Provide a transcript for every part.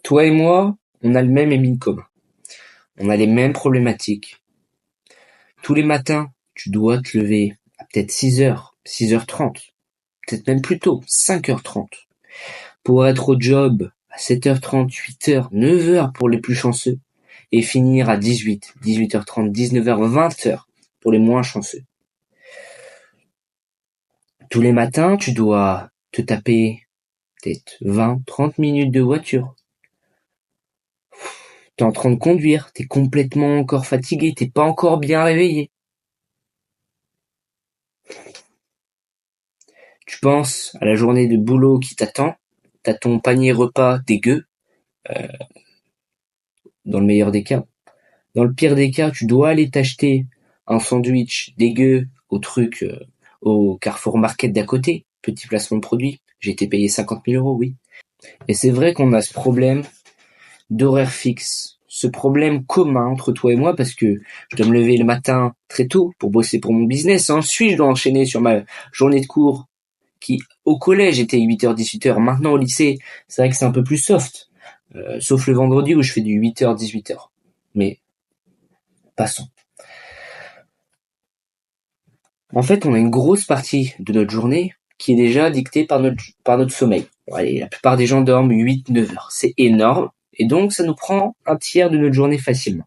Toi et moi, on a le même ennemi commun. On a les mêmes problématiques. Tous les matins, tu dois te lever à peut-être 6h, 6h30, peut-être même plus tôt, 5h30, pour être au job à 7h30, 8h, 9h pour les plus chanceux, et finir à 18, 18h30, 19h, 20h pour les moins chanceux. Tous les matins, tu dois te taper peut-être 20, 30 minutes de voiture. T'es en train de conduire, t'es complètement encore fatigué, t'es pas encore bien réveillé. Tu penses à la journée de boulot qui t'attend, t'as ton panier repas dégueu, dans le meilleur des cas. Dans le pire des cas, tu dois aller t'acheter un sandwich dégueu au Carrefour Market d'à côté. Petit placement de produit. J'ai été payé 50 000 €, oui. Et c'est vrai qu'on a ce problème d'horaire fixe. Ce problème commun entre toi et moi parce que je dois me lever le matin très tôt pour bosser pour mon business. Ensuite, je dois enchaîner sur ma journée de cours qui, au collège, était 8h, 18h. Maintenant, au lycée, c'est vrai que c'est un peu plus soft. Sauf le vendredi où je fais du 8h, 18h. Mais passons. En fait, on a une grosse partie de notre journée qui est déjà dictée par notre sommeil. Bon, allez, la plupart des gens dorment 8-9 heures. C'est énorme. Et donc, ça nous prend un tiers de notre journée facilement.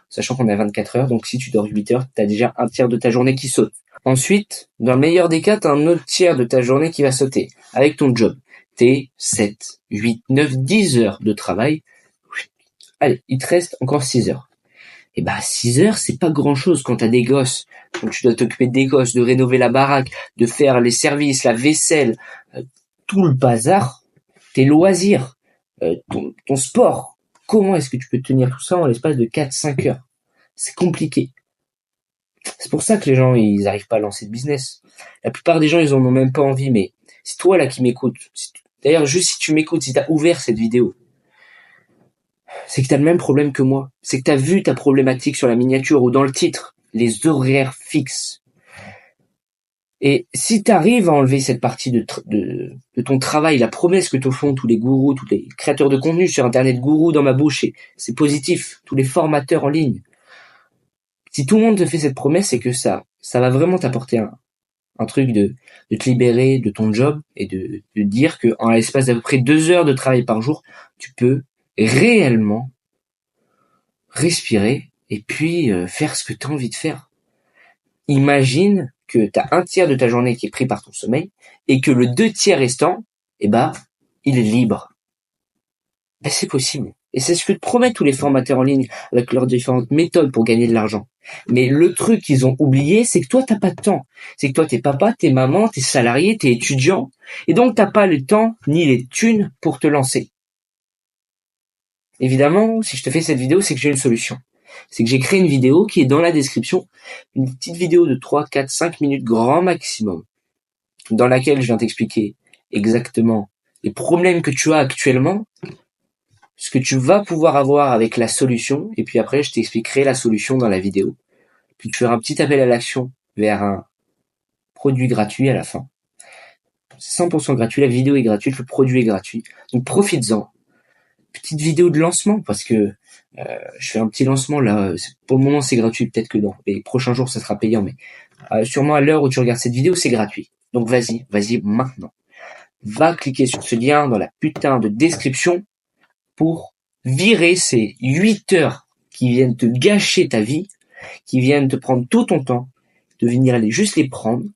Sachant qu'on a 24 heures, donc si tu dors 8 heures, t'as déjà un tiers de ta journée qui saute. Ensuite, dans le meilleur des cas, t'as un autre tiers de ta journée qui va sauter. Avec ton job. T'es 7, 8, 9, 10 heures de travail. Allez, il te reste encore 6 heures. Et 6 heures, c'est pas grand chose quand t'as des gosses. Donc tu dois t'occuper des gosses, de rénover la baraque, de faire les services, la vaisselle, tout le bazar, tes loisirs, ton sport. Comment est-ce que tu peux tenir tout ça en l'espace de 4-5 heures? C'est compliqué. C'est pour ça que les gens, ils arrivent pas à lancer de business. La plupart des gens, ils en ont même pas envie, mais c'est toi là qui m'écoutes. D'ailleurs, juste si tu m'écoutes, si t'as ouvert cette vidéo, c'est que t'as le même problème que moi. C'est que t'as vu ta problématique sur la miniature ou dans le titre, les horaires fixes. Et si t'arrives à enlever cette partie de ton travail, la promesse que te font tous les gourous, tous les créateurs de contenu sur Internet, gourous dans ma bouche, et c'est positif, tous les formateurs en ligne. Si tout le monde te fait cette promesse, c'est que ça va vraiment t'apporter un truc de te libérer de ton job et de dire que en l'espace d'à peu près 2 heures de travail par jour, tu peux réellement respirer et puis faire ce que tu as envie de faire. Imagine que tu as un tiers de ta journée qui est pris par ton sommeil et que le 2 tiers restant, il est libre. C'est possible. Et c'est ce que te promettent tous les formateurs en ligne avec leurs différentes méthodes pour gagner de l'argent. Mais le truc qu'ils ont oublié, c'est que toi, t'as pas de temps. C'est que toi, t'es papa, t'es maman, t'es salarié, t'es étudiant. Et donc, t'as pas le temps ni les thunes pour te lancer. Évidemment, si je te fais cette vidéo, c'est que j'ai une solution. C'est que j'ai créé une vidéo qui est dans la description. Une petite vidéo de 3, 4, 5 minutes grand maximum. Dans laquelle je viens t'expliquer exactement les problèmes que tu as actuellement, ce que tu vas pouvoir avoir avec la solution, et puis après je t'expliquerai la solution dans la vidéo. Puis tu feras un petit appel à l'action vers un produit gratuit à la fin. C'est 100% gratuit, la vidéo est gratuite, le produit est gratuit. Donc profites-en. Petite vidéo de lancement, parce que je fais un petit lancement là, pour le moment c'est gratuit, peut-être que dans les prochains jours ça sera payant, mais sûrement à l'heure où tu regardes cette vidéo c'est gratuit. Donc vas-y maintenant. Va cliquer sur ce lien dans la putain de description pour virer ces 8 heures qui viennent te gâcher ta vie, qui viennent te prendre tout ton temps, de venir aller juste les prendre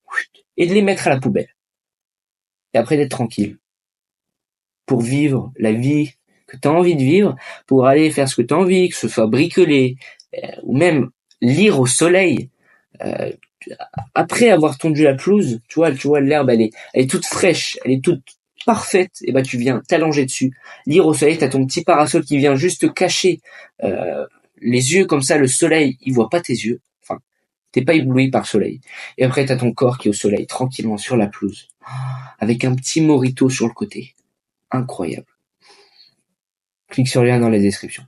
et de les mettre à la poubelle. Et après d'être tranquille. Pour vivre la vie que tu as envie de vivre, pour aller faire ce que tu as envie, que ce soit bricoler, ou même lire au soleil. Après avoir tondu la pelouse, tu vois l'herbe, elle est toute fraîche, elle est toute parfaite, et tu viens t'allonger dessus, lire au soleil, t'as ton petit parasol qui vient juste te cacher les yeux, comme ça le soleil il voit pas tes yeux, enfin t'es pas ébloui par le soleil, et après t'as ton corps qui est au soleil tranquillement sur la pelouse avec un petit mojito sur le côté. Incroyable. Clique sur le lien dans la description.